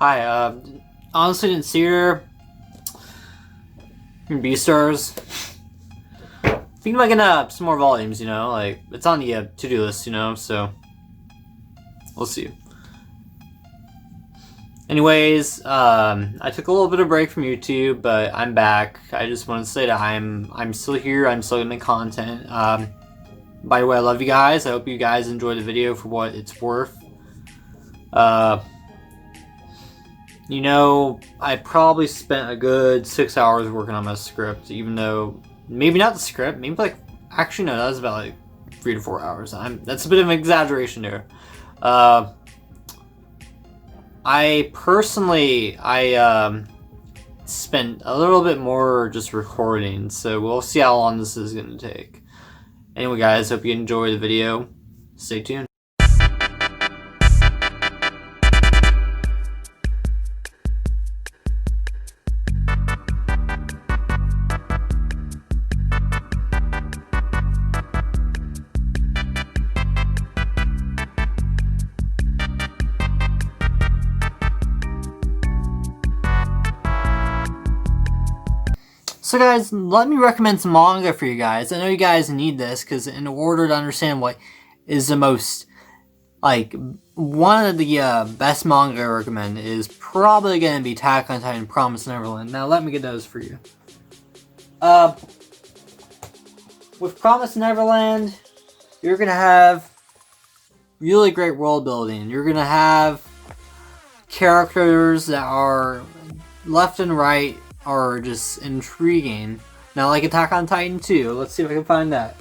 Hi, honestly didn't see her in B-Stars. Thinking about getting some more volumes, you know, like, it's on the to-do list, you know, so we'll see. Anyways, I took a little bit of break from YouTube, but I'm back. I just want to say that I'm still here, I'm still getting content. By the way, I love you guys. I hope you guys enjoy the video for what it's worth. You know, I probably spent a good 6 hours working on my script, even though, maybe not the script, maybe like, actually no, that was about like 3 to 4 hours. That's a bit of an exaggeration there. I personally, spent a little bit more just recording, so we'll see how long this is going to take. Anyway guys, hope you enjoy the video. Stay tuned. So guys, let me recommend some manga for you guys. I know you guys need this because in order to understand what is the most, like, one of the best manga I recommend is probably going to be Attack on Titan Promise Neverland. Now let me get those for you. With Promise Neverland, you're going to have really great world building. You're going to have characters that are left and right are just intriguing. Now, like Attack on Titan 2. Let's see if I can find that.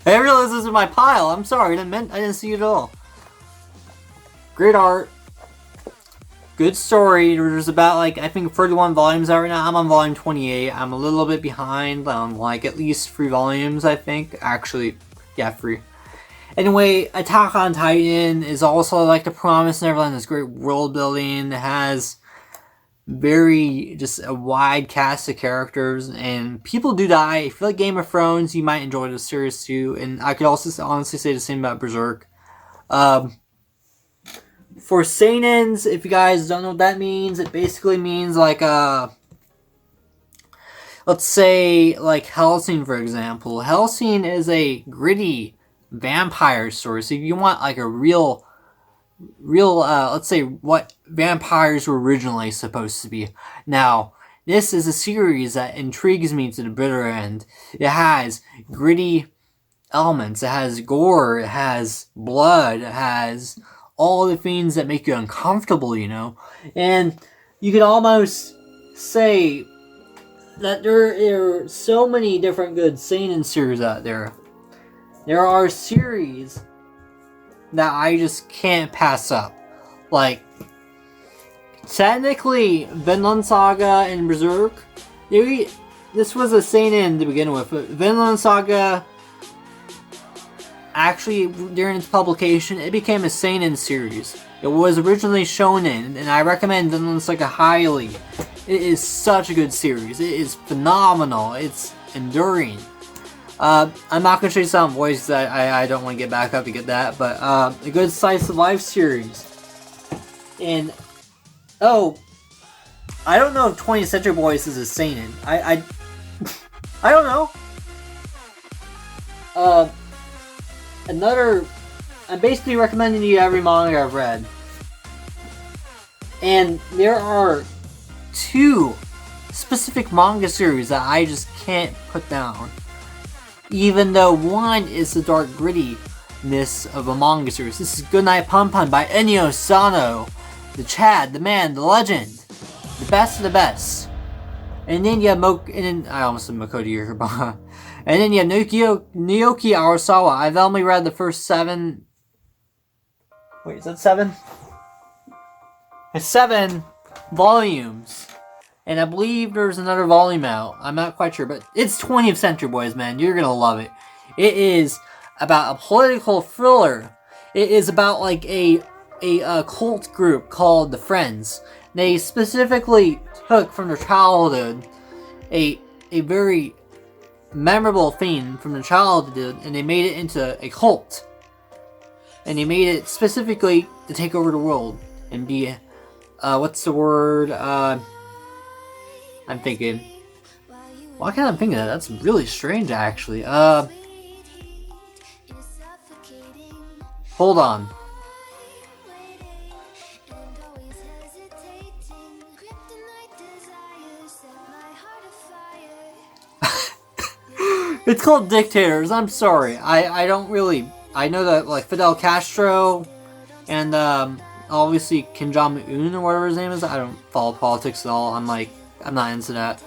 I realized this is in my pile. I'm sorry. I didn't see it at all. Great art. Good story. There's about, like, I think 31 volumes out right now. I'm on volume 28. I'm a little bit behind on, like, at least 3 volumes, I think. Actually, yeah, 3. Anyway, Attack on Titan is also like the Promise Neverland. It's great world building. It has just a wide cast of characters, and people do die. If you like Game of Thrones, you might enjoy the series too, and I could also honestly say the same about Berserk. For seinens, if you guys don't know what that means, it basically means like, let's say like Hellsing, for example. Hellsing is a gritty vampire story, so if you want like a real let's say what vampires were originally supposed to be. Now, this is a series that intrigues me to the bitter end. It has gritty elements, it has gore, it has blood, it has all the things that make you uncomfortable, you know? And you could almost say that there are so many different good seinen series out there. There are series that I just can't pass up. Like, technically, Vinland Saga and Berserk, this was a seinen to begin with, but Vinland Saga, actually, during its publication, it became a seinen series. It was originally shonen, and I recommend Vinland Saga highly. It is such a good series. It is phenomenal. It's enduring. I'm not going to show you some voice because I don't want to get back up to get that, but a good slice of life series. And, oh, I don't know if 20th Century Boys is a seinen. I don't know. I'm basically recommending you every manga I've read. And there are 2 specific manga series that I just can't put down. Even though one is the dark grittiness of a manga series. This is Goodnight Punpun by Ennio Sano. The Chad, the man, the legend. The best of the best. And then you have I almost said Makoto Yoruba. And then you have Naoki Arasawa. I've only read the first 7... Wait, is that 7? It's 7 volumes. And I believe there's another volume out. I'm not quite sure, but it's 20th Century Boys, man. You're gonna love it. It is about a political thriller. It is about like a cult group called the Friends. They specifically took from their childhood a very memorable theme from their childhood, and they made it into a cult. And they made it specifically to take over the world and be what's the word? I'm thinking. Why can't I think of that? That's really strange, actually. Hold on. It's called Dictators. I'm sorry. I don't really. I know that like Fidel Castro and obviously Kim Jong Un or whatever his name is. I don't follow politics at all. I'm not into that.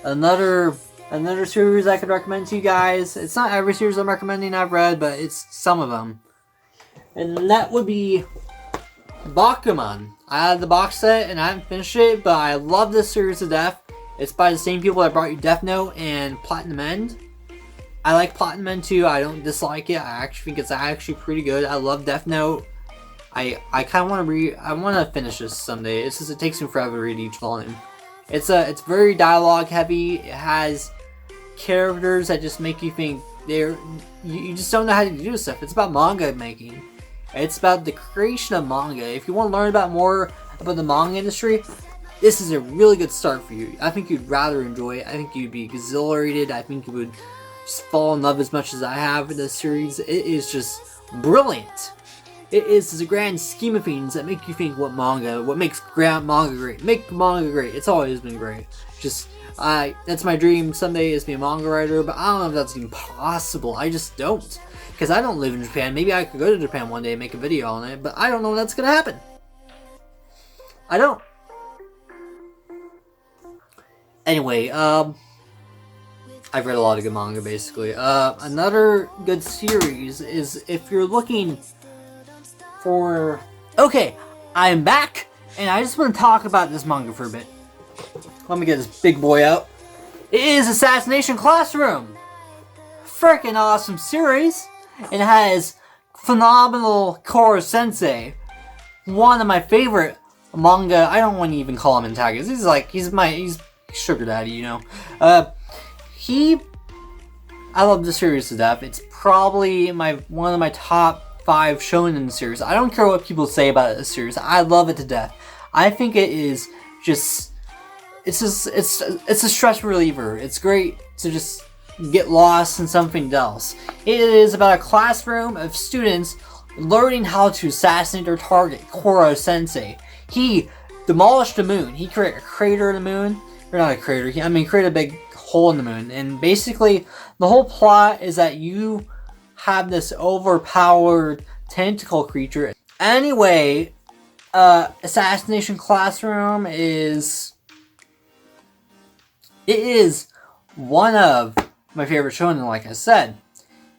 Another series I could recommend to you guys. It's not every series I'm recommending I've read, but it's some of them. And that would be Bakuman. I had the box set and I haven't finished it, but I love this series to death. It's by the same people that brought you Death Note and Platinum End. I like Platinum End too. I don't dislike it. I actually think it's actually pretty good. I love Death Note. I kind of want to I want to finish this someday. It's just it takes me forever to read each volume. It's very dialogue heavy. It has characters that just make you think you just don't know how to do stuff. It's about manga making. It's about the creation of manga. If you want to learn about more about the manga industry, this is a really good start for you. I think you'd rather enjoy it. I think you'd be exhilarated. I think you would just fall in love as much as I have with this series. It is just brilliant. It is the grand scheme of things that make you think what makes manga great. Make manga great. It's always been great. That's my dream someday is to be a manga writer, but I don't know if that's even possible. I just don't. Because I don't live in Japan. Maybe I could go to Japan one day and make a video on it, but I don't know when that's going to happen. I don't. Anyway, I've read a lot of good manga, basically. Another good series is if you're looking for... Okay, I'm back, and I just want to talk about this manga for a bit. Let me get this big boy out. It is Assassination Classroom! Freaking awesome series! It has phenomenal Koro Sensei. One of my favorite manga... I don't want to even call him antagonist. He's sugar daddy, you know. I love the series to death. It's probably one of my top 5 shonen series. I don't care what people say about this series. I love it to death. I think it is just it's a stress reliever. It's great to just get lost in something else. It is about a classroom of students learning how to assassinate their target, Koro Sensei. He demolished the moon. He created a crater in the moon. Or not a crater. Create a big hole in the moon. And basically, the whole plot is that you have this overpowered tentacle creature. Anyway, Assassination Classroom is one of my favorite shonen, like I said.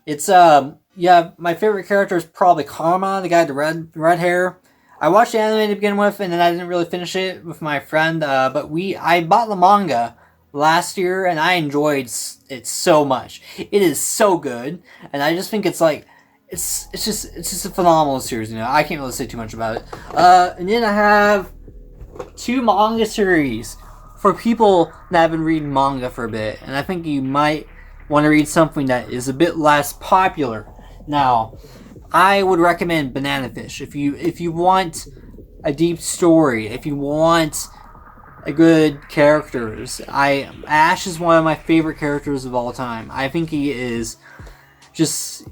It's my favorite character is probably Karma, the guy with the red hair. I watched the anime to begin with, and then I didn't really finish it with my friend, but I bought the manga last year, and I enjoyed it so much. It is so good, and I just think it's just a phenomenal series, you know. I can't really say too much about it. And then I have 2 manga series for people that have been reading manga for a bit, and I think you might want to read something that is a bit less popular. Now, I would recommend Banana Fish if you want a deep story, if you want a good characters. Ash is one of my favorite characters of all time. I think he is just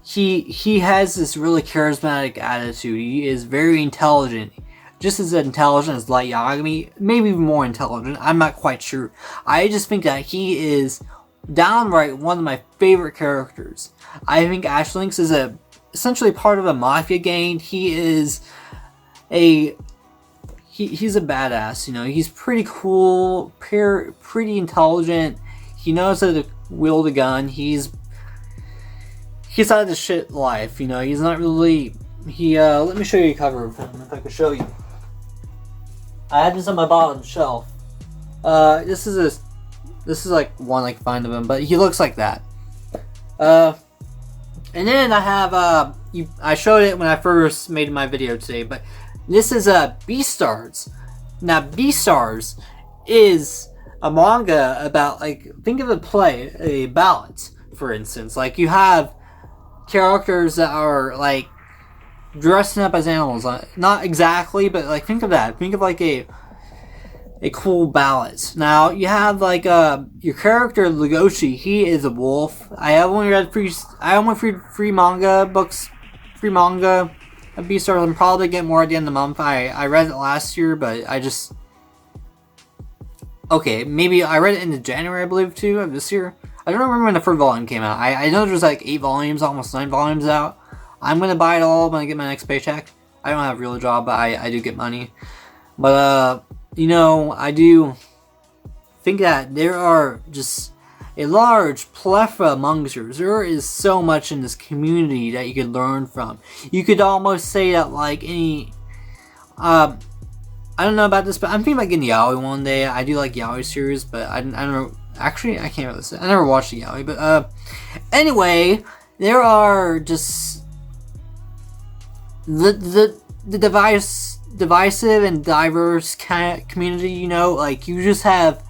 he has this really charismatic attitude. He is very intelligent. Just as intelligent as Light Yagami, maybe even more intelligent. I'm not quite sure. I just think that he is downright one of my favorite characters. I think Ash Lynx is essentially part of a mafia gang. He's a badass, you know. He's pretty cool, pretty intelligent. He knows how to wield a gun. He's out of the shit life, you know. He's not really. Let me show you a cover of him if I can show you. I have this on my bottom shelf. This is like one I can find of him, but he looks like that. And then I have I showed it when I first made my video today, but this is Beastars. Now Beastars is a manga about, like, think of a play, a ballad, for instance. Like, you have characters that are like dressing up as animals. Not exactly, but like think of that. Think of like a cool ballad. Now you have like your character Legoshi. He is a wolf. I only read free manga books, free manga of Beastars. I'm probably getting more at the end of the month. I read it last year, but I just okay. Maybe I read it in January, I believe, too, of this year. I don't remember when the first volume came out. I know there's like 8 volumes, almost 9 volumes out. I'm gonna buy it all when I get my next paycheck. I don't have a real job, but I do get money. But you know, I do think that there are just a large plethora of mangers. There is so much in this community that you could learn from. You could almost say that like any I don't know about this, but I'm thinking about getting yaoi one day. I do like yaoi series, but I don't know. Actually, I can't really say. I never watched the yaoi, but anyway, there are just the divisive and diverse community. You know, like you just have.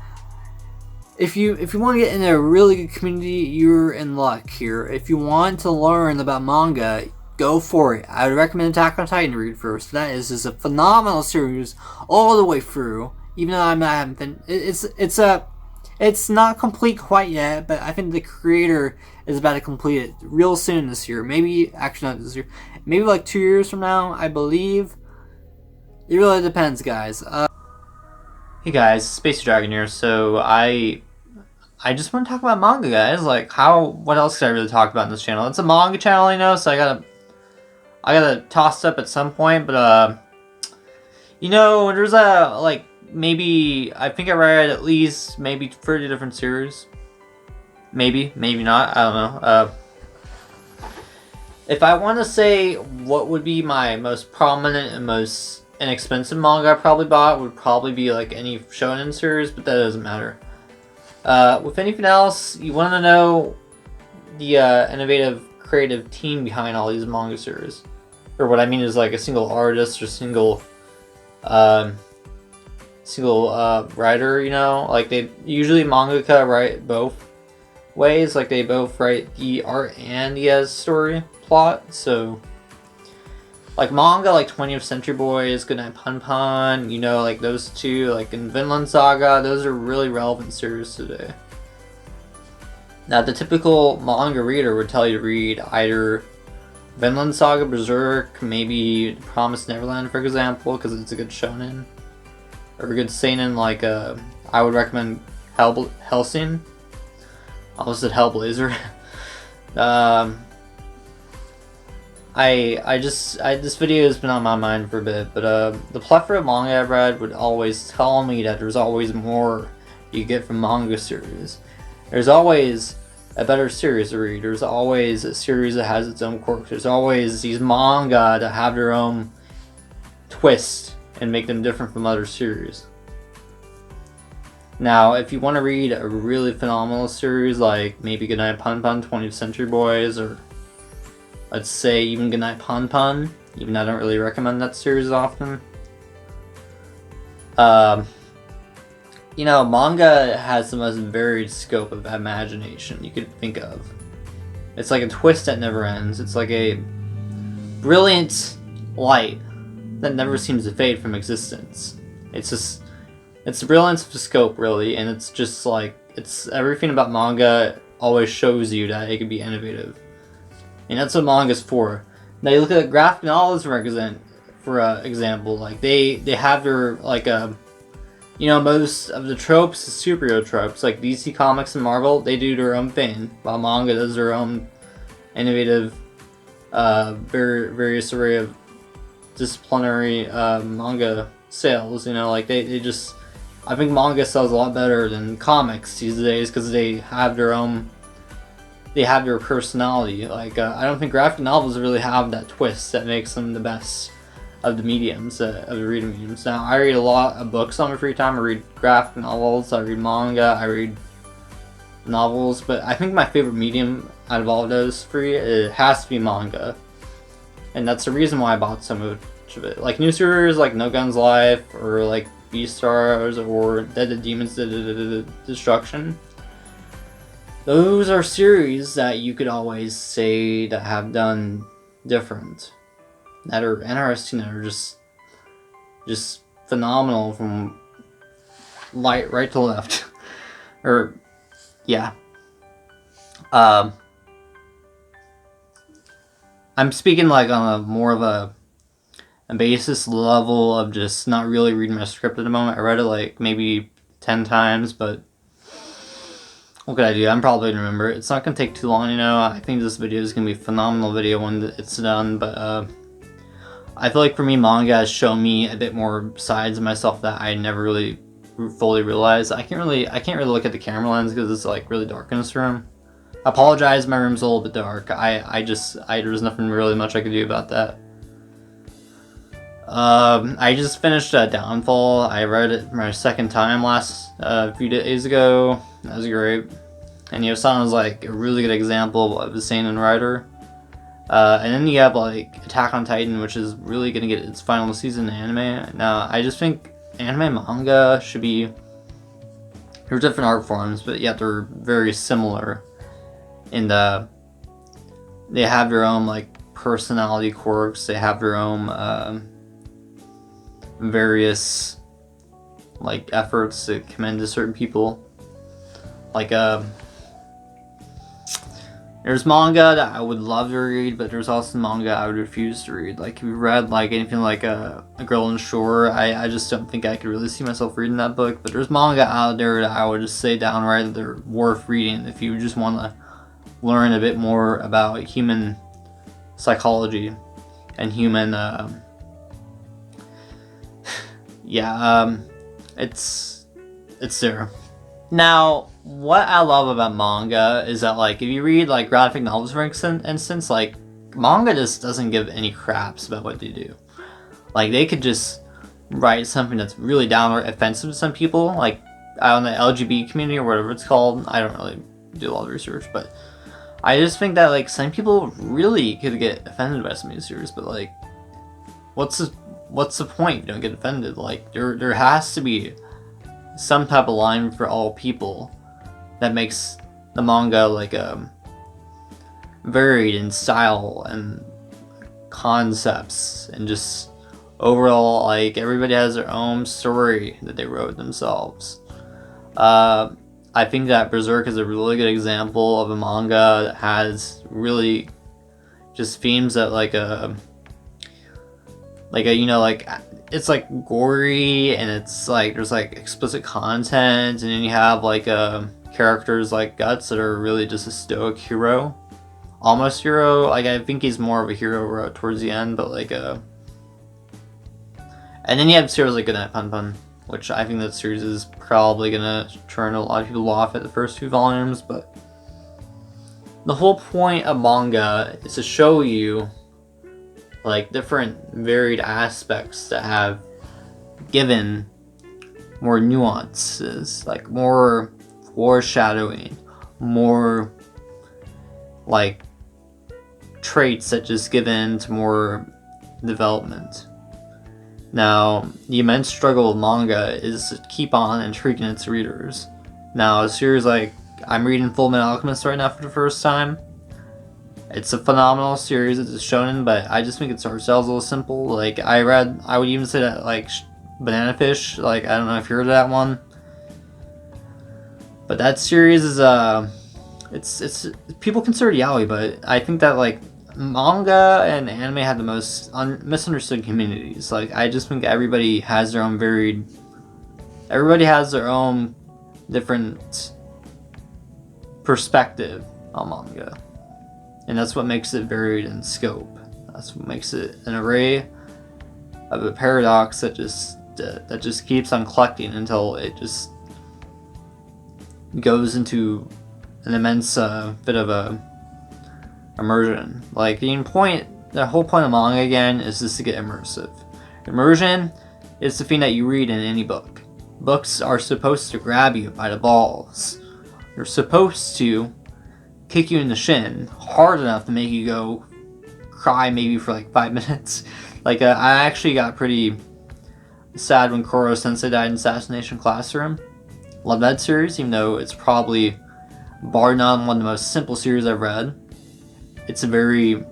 If you want to get in a really good community, you're in luck here. If you want to learn about manga, go for it. I would recommend Attack on Titan to read first. That is just a phenomenal series all the way through. Even though I haven't been, it's not complete quite yet, but I think the creator is about to complete it real soon this year. Maybe actually not this year. Maybe like 2 years from now, I believe. It really depends, guys. Hey guys, Space Dragon here. So I just want to talk about manga, guys. Like what else could I really talk about in this channel? It's a manga channel, you know, so I gotta toss it up at some point, but you know, there's maybe I think I read at least maybe 30 different series. Maybe not. I don't know. If I want to say what would be my most prominent and most inexpensive manga I probably bought, would probably be like any shonen series, but that doesn't matter. With anything else, you want to know the innovative, creative team behind all these manga series, or what I mean is like a single artist or single writer. You know, like they usually mangaka write both ways. Like they both write the art and the story plot. So like manga, like 20th Century Boys, Goodnight Pun Pun, you know, like those two, like in Vinland Saga, those are really relevant series today. Now, the typical manga reader would tell you to read either Vinland Saga, Berserk, maybe Promised Neverland, for example, because it's a good shonen, or a good seinen. Like I would recommend Hellsing. I almost said Hellblazer. This video has been on my mind for a bit, but the plethora of manga I've read would always tell me that there's always more you get from manga series. There's always a better series to read. There's always a series that has its own quirks. There's always these manga that have their own twist and make them different from other series. Now, if you want to read a really phenomenal series like maybe Goodnight Pun Pun, 20th Century Boys, or let's say even Goodnight Pun Pun, even though I don't really recommend that series often. You know, manga has the most varied scope of imagination you could think of. It's like a twist that never ends. It's like a brilliant light that never seems to fade from existence. It's the brilliance of the scope, really, and it's just like, it's everything about manga always shows you that it can be innovative. And that's what manga's for. Now you look at graphic novels for example, like they have their you know, most of the tropes, the superhero tropes, like DC Comics and Marvel, they do their own thing, while manga does their own innovative, various array of disciplinary manga sales. You know, like they just, I think manga sells a lot better than comics these days because they have their own. They have their personality. Like I don't think graphic novels really have that twist that makes them the best of the mediums, of the reading mediums. Now, I read a lot of books on my free time. I read graphic novels, I read manga, I read novels, but I think my favorite medium out of all of those three, it has to be manga. And that's the reason why I bought so much of it. Like new series like No Guns Life, or like Beastars, or Dead to Demons Destruction. Those are series that you could always say that have done different. that are interesting, that are just phenomenal from right to left. Or yeah. I'm speaking like on a more of a basis level of just not really reading my script at the moment. I read it like maybe 10 times, but what could I do? I'm probably gonna remember it. It's not gonna take too long, you know. I think this video is gonna be a phenomenal video when it's done, but I feel like for me, manga has shown me a bit more sides of myself that I never really fully realized. I can't really look at the camera lens because it's like really dark in this room. I apologize, my room's a little bit dark. There's nothing really much I could do about that. I just finished Downfall. I read it my second time last few days ago. That was great. And Yosan is like a really good example of a seinen writer. And then you have like Attack on Titan, which is really gonna get its final season anime. Now, I just think anime and manga should be, they're different art forms, but yet they're very similar in they have their own like personality quirks. They have their own various like efforts to commend to certain people. Like there's manga that I would love to read, but there's also manga I would refuse to read. Like if you read like anything like a Girl on Shore, I just don't think I could really see myself reading that book. But there's manga out there that I would just say downright that they're worth reading if you just want to learn a bit more about human psychology and human it's there. Now, what I love about manga is that, like, if you read, like, graphic novels, for instance, like, manga just doesn't give any craps about what they do. Like, they could just write something that's really downright offensive to some people, like, on the LGBT community or whatever it's called. I don't really do a lot of research, but I just think that, like, some people really could get offended by some of these series, but, like, what's the point? You don't get offended. Like, there has to be some type of line for all people that makes the manga like varied in style and concepts, and just overall, like, everybody has their own story that they wrote themselves. I think that Berserk is a really good example of a manga that has really just themes that like you know, like, it's like gory, and it's like there's like explicit content, and then you have like characters like Guts that are really just a stoic hero, almost hero. Like, I think he's more of a hero towards the end, but like and then you have series like Good Night Pun Pun, which I think that series is probably gonna turn a lot of people off at the first 2 volumes, but the whole point of manga is to show you like different varied aspects that have given more nuances, like more foreshadowing, more like traits that just give in to more development. Now, the immense struggle of manga is to keep on intriguing its readers. Now, a series like, I'm reading Fullmetal Alchemist right now for the first time. It's a phenomenal series. It's a shonen, but I just think its art style is a little simple. Like, I would even say that, like, Banana Fish, like, I don't know if you heard of that one. But that series is, it's people consider it yaoi, but I think that, like, manga and anime have the most misunderstood communities. Like, I just think everybody has their own different perspective on manga. And that's what makes it varied in scope. That's what makes it an array of a paradox that just keeps on collecting until it just goes into an immense bit of a immersion. Like, the whole point of manga again is just to get immersive. Immersion is the thing that you read in any book. Books are supposed to grab you by the balls. They're supposed to kick you in the shin hard enough to make you go cry maybe for like 5 minutes. Like, I actually got pretty sad when Koro Sensei died in Assassination Classroom. Love that series, even though it's probably bar none one of the most simple series I've read. It's a very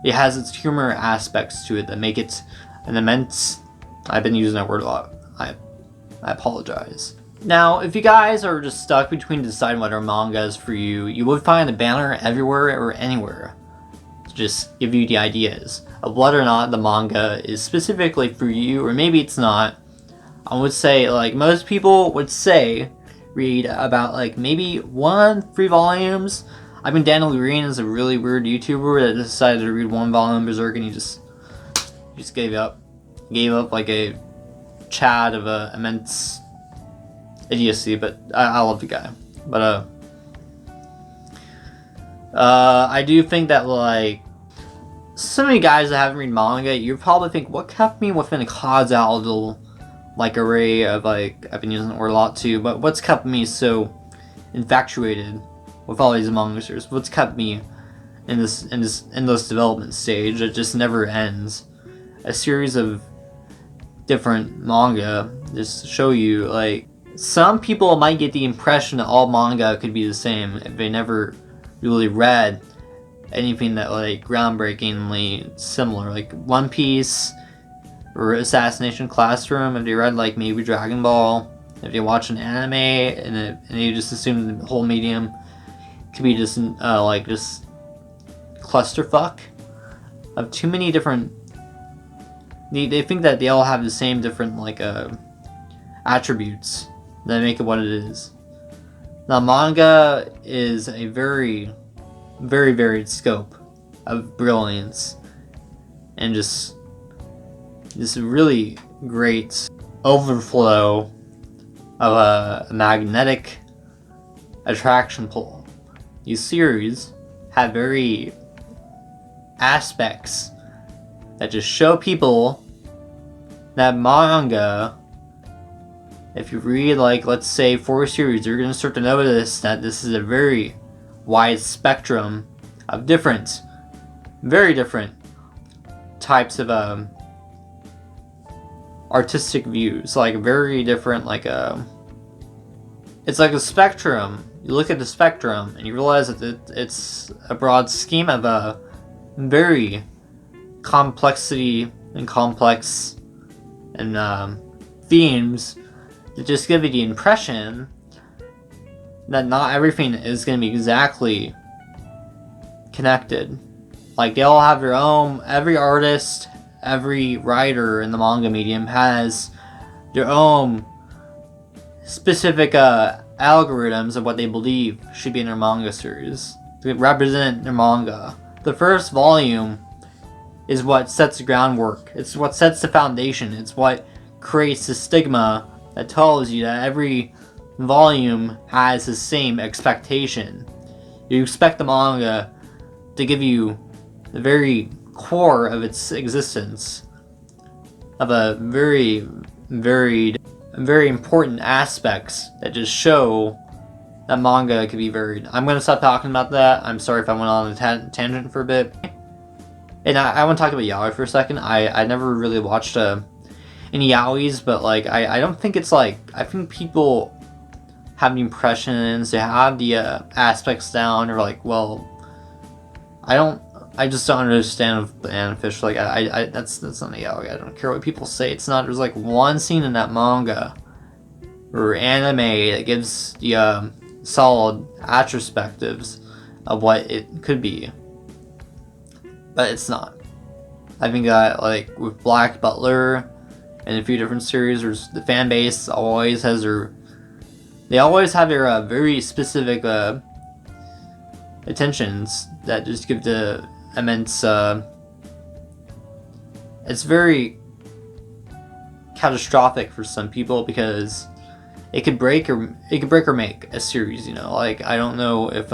it has its humor aspects to it that make it an immense. I've been using that word a lot. I apologize. Now, if you guys are just stuck between deciding what our manga is for you, you would find a banner everywhere or anywhere to just give you the ideas of whether or not the manga is specifically for you, or maybe it's not. I would say, like most people would say, read about like maybe 1-3 volumes. I've been Daniel Green is a really weird YouTuber that decided to read 1 volume Berserk and he just gave up like a Chad of a immense idiocy, but I love the guy. But I do think that like so many guys that haven't read manga, you probably think, what kept me within a causal like array of like, I've been using the word a lot too, but what's kept me so infatuated with all these manga series? What's kept me in this endless development stage that just never ends? A series of different manga just to show you, like, some people might get the impression that all manga could be the same if they never really read anything that like groundbreakingly similar, like One Piece or Assassination Classroom. If they read like maybe Dragon Ball, if they watch an anime and they just assume the whole medium could be just like just clusterfuck of too many different. They think that they all have the same different like attributes that make it what it is. Now, manga is a very, very varied scope of brilliance and just this really great overflow of a magnetic attraction pull. These series have very aspects that just show people that manga, if you read like, let's say 4 series, you're going to start to notice that this is a very wide spectrum of different, very different types of artistic views, like very different, like it's like a spectrum. You look at the spectrum and you realize that it's a broad scheme of a very complexity and complex and themes that just give you the impression that not everything is going to be exactly connected. Like, they all have their own, every artist, every writer in the manga medium has their own specific algorithms of what they believe should be in their manga series to represent their manga. The first volume is what sets the groundwork. It's what sets the foundation. It's what creates the stigma that tells you that every volume has the same expectation. You expect the manga to give you the very core of its existence of a very varied, very important aspects that just show that manga could be varied. I'm going to stop talking about that. I'm sorry if I went on a tangent for a bit. And I want to talk about yaoi for a second. I never really watched any yaois, but like I don't think it's like, I think people have the impressions, they have the aspects down, or like, well, I just don't understand the anime-fish. Like that's not a yaoi. I don't care what people say. It's not. There's like one scene in that manga or anime that gives the solid retrospectives of what it could be, but it's not. I think that like with Black Butler and a few different series, there's the fan base always has their. They always have their very specific attentions that just give the immense. It's very catastrophic for some people because it could break or make a series. You know, like I don't know if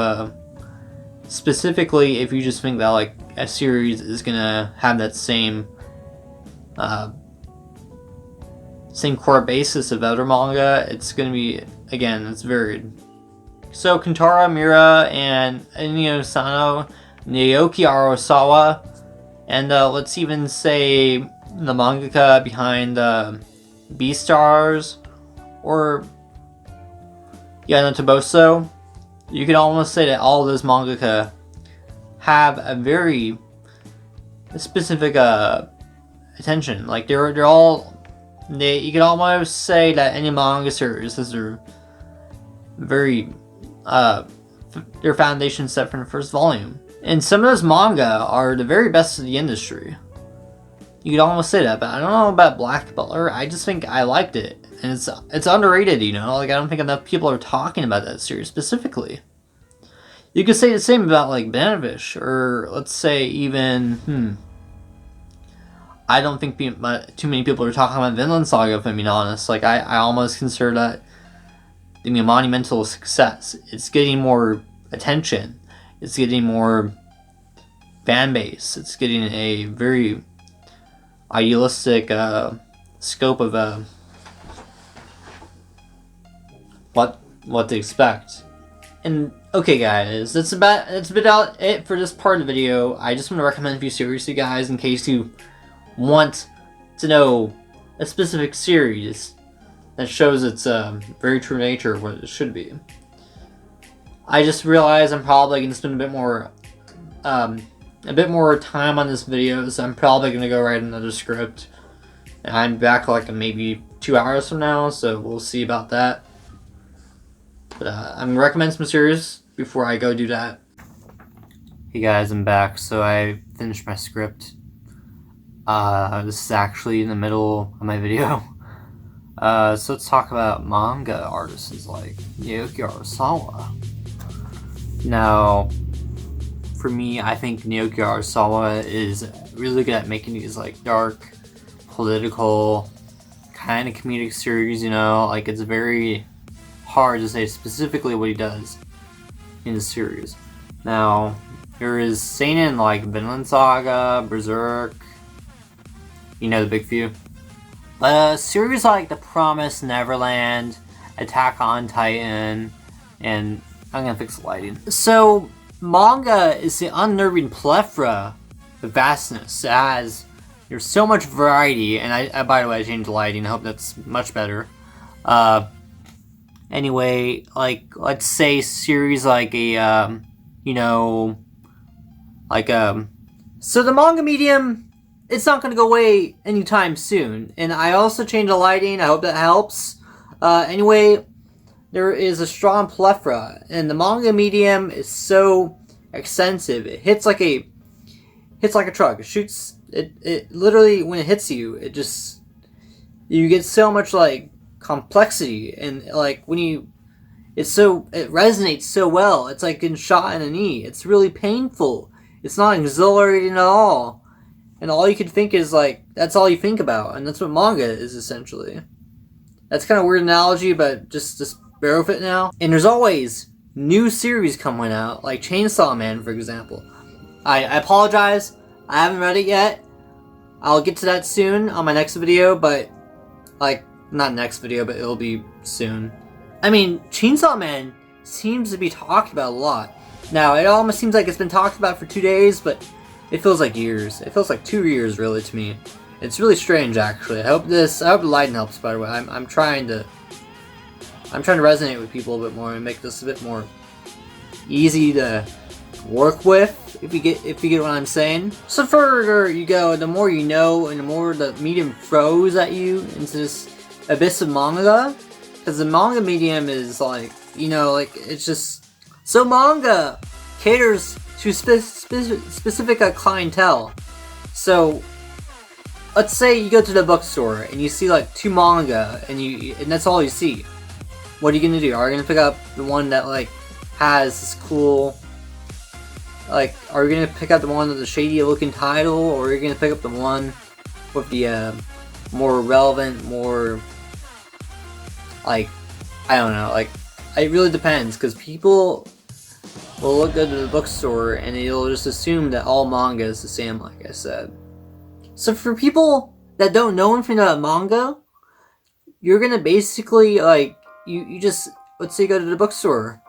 specifically if you just think that like a series is gonna have that same core basis of other manga. It's gonna be, again, it's varied. So Kentaro Miura and Inyo Sano, Naoki Arasawa, and let's even say the mangaka behind Beastars or Yana Toboso. You could almost say that all of those mangaka have a very specific attention. Like they're all you could almost say that any manga series is their very their foundation set from the first volume. And some of those manga are the very best of the industry. You could almost say that, but I don't know about Black Butler. I just think I liked it, and it's underrated. You know, like I don't think enough people are talking about that series specifically. You could say the same about like Bannerfish, or let's say even I don't think too many people are talking about Vinland Saga. If I'm being honest, like I almost consider that to be a monumental success. It's getting more attention. It's getting more fan base. It's getting a very idealistic scope of what to expect. And okay, guys, that's about it for this part of the video. I just want to recommend a few series to you guys in case you want to know a specific series that shows its very true nature of what it should be. I just realized I'm probably going to spend a bit more time on this video, so I'm probably going to go write another script. And I'm back like maybe 2 hours from now, so we'll see about that. But I'm going to recommend some series before I go do that. Hey guys, I'm back, so I finished my script. This is actually in the middle of my video. So let's talk about manga artists like Naoki Urasawa. Now, for me, I think Naoki Urasawa is really good at making these like dark, political, kind of comedic series, you know? Like it's very hard to say specifically what he does in the series. Now, there is seinen like Vinland Saga, Berserk, you know, the big few. But series like The Promised Neverland, Attack on Titan, and I'm gonna fix the lighting. So, manga is the unnerving plethora of vastness. There's so much variety, and I by the way, I changed the lighting. I hope that's much better. Anyway, like let's say series like a, so the manga medium, it's not going to go away anytime soon. And I also changed the lighting. I hope that helps. Anyway, there is a strong plethora, and the manga medium is so extensive. It hits like a truck. It shoots. It literally, when it hits you, you get so much like complexity, and like it resonates so well. It's like getting shot in the knee. It's really painful. It's not exhilarating at all. And all you can think is like, that's all you think about. And that's what manga is essentially. That's kind of a weird analogy, but just bear with it now. And there's always new series coming out, like Chainsaw Man, for example. I apologize. I haven't read it yet. I'll get to that soon on my next video, but like, not next video, but it'll be soon. I mean, Chainsaw Man seems to be talked about a lot. Now, it almost seems like it's been talked about for 2 days, but it feels like years. It feels like 2 years, really, to me. It's really strange, actually. I hope the lighting helps, by the way. I'm trying to resonate with people a bit more and make this a bit more easy to work with, if you get what I'm saying. So further you go, the more you know, and the more the medium throws at you into this abyss of manga, because the manga medium is like, it's just, so manga caters to specific clientele. So let's say you go to the bookstore and you see like 2 manga, and that's all you see. What are you gonna do? Are you gonna pick up the one that like has this cool, like, are you gonna pick up the one with the shady looking title, or are you gonna pick up the one with the more relevant, more like, I don't know, like, it really depends, because people will look at the bookstore and they'll just assume that all manga is the same, like I said. So for people that don't know anything about manga, you're gonna basically, like, you just, let's say you go to the bookstore.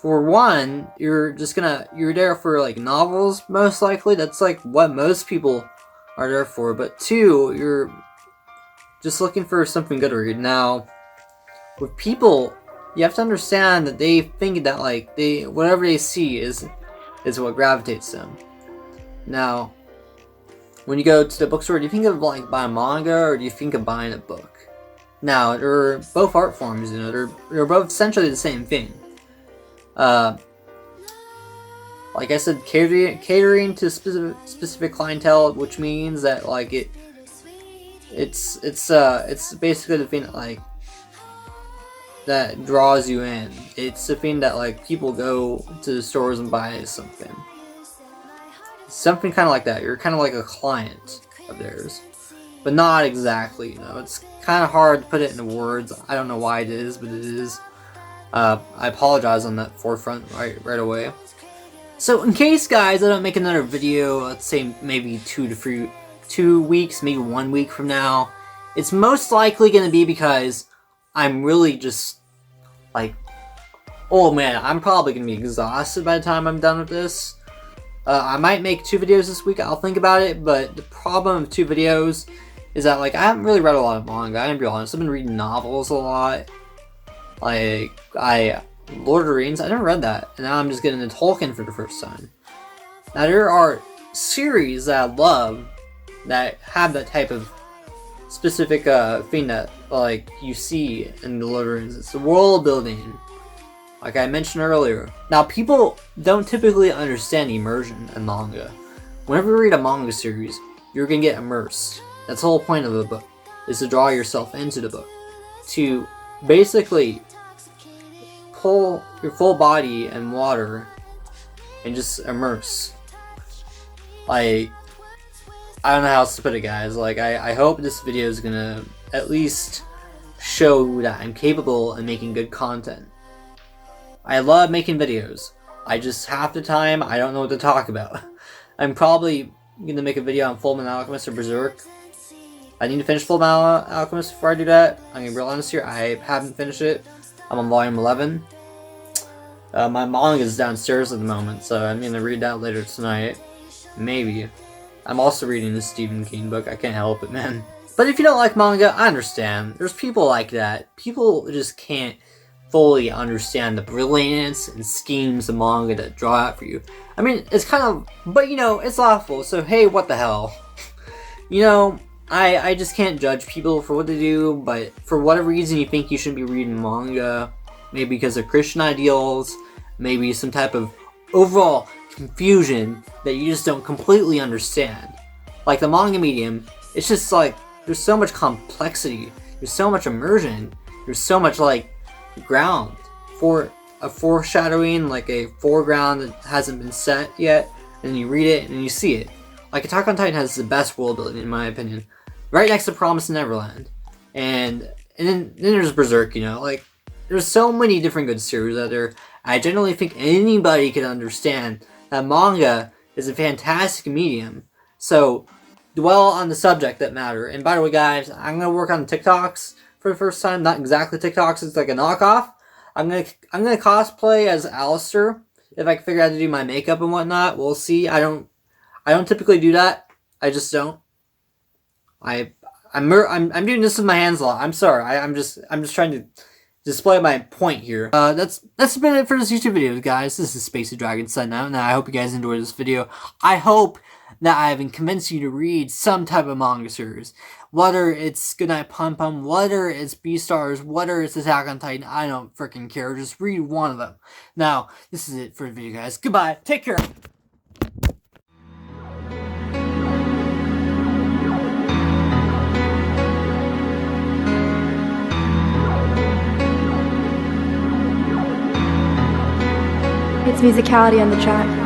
For one, you're there for like novels, most likely. That's like what most people are there for. But 2, you're just looking for something good to read. Now, with people, you have to understand that they think that like whatever they see is what gravitates them. Now, when you go to the bookstore, do you think of like buying manga or do you think of buying a book? Now, they're both art forms, you know, they're both essentially the same thing. Like I said, catering to specific clientele, which means that like it's basically the thing that, like, that draws you in. It's the thing that like people go to the stores and buy something. Something kind of like that. You're kind of like a client of theirs, but not exactly. You know, it's kind of hard to put it into words. I don't know why it is, but it is. I apologize on that forefront right away. So in case, guys, I don't make another video, let's say maybe 2 weeks, maybe 1 week from now, it's most likely going to be because I'm really just like, oh man, I'm probably going to be exhausted by the time I'm done with this. I might make 2 videos this week, I'll think about it, but the problem with 2 videos is that, like, I haven't really read a lot of manga. I'm gonna be honest, I've been reading novels a lot. Like, Lord of the Rings, I never read that, and now I'm just getting into Tolkien for the first time. Now, there are series that I love that have that type of specific thing that, like, you see in the Lord of the Rings. It's the world building, like I mentioned earlier. Now, people don't typically understand immersion in manga. Whenever you read a manga series, you're gonna get immersed. That's the whole point of the book, is to draw yourself into the book. To basically pull your full body in water and just immerse. Like, I don't know how else to put it, guys. Like, I hope this video is gonna at least show that I'm capable of making good content. I love making videos. I just, half the time, I don't know what to talk about. I'm probably gonna make a video on Fullmetal Alchemist or Berserk. I need to finish Fullmetal Alchemist before I do that. I'm gonna be real honest here, I haven't finished it. I'm on volume 11. My manga is downstairs at the moment, so I'm gonna read that later tonight. Maybe. I'm also reading the Stephen King book. I can't help it, man. But if you don't like manga, I understand. There's people like that. People just can't fully understand the brilliance and schemes of manga that draw out for you. I mean, it's kind of, but you know, it's awful, so hey, what the hell. You know, I just can't judge people for what they do, but for whatever reason you think you shouldn't be reading manga, maybe because of Christian ideals, maybe some type of overall confusion that you just don't completely understand. Like the manga medium, it's just like, there's so much complexity, there's so much immersion, there's so much like ground for a foreshadowing, like a foreground that hasn't been set yet, and you read it and you see it. Like Attack on Titan has the best world building in my opinion, right next to Promised Neverland, and then there's Berserk. You know, like there's so many different good series out there. I generally think anybody can understand that manga is a fantastic medium. So dwell on the subject that matter. And by the way, guys, I'm gonna work on TikToks for the first time. Not exactly TikToks, it's like a knockoff. I'm gonna cosplay as Alistair if I can figure out how to do my makeup and whatnot. We'll see. I don't typically do that. I just don't. I'm doing this with my hands a lot. I'm sorry. I'm just trying to display my point here. That's been it for this YouTube video, guys. This is Spacey Dragon signing out. Now I hope you guys enjoyed this video. I hope that I have convinced you to read some type of manga series. Whether it's Goodnight Pum Pum, whether it's Beastars, whether it's Attack on Titan, I don't freaking care. Just read one of them. Now, this is it for the video, guys. Goodbye. Take care. It's musicality on the track.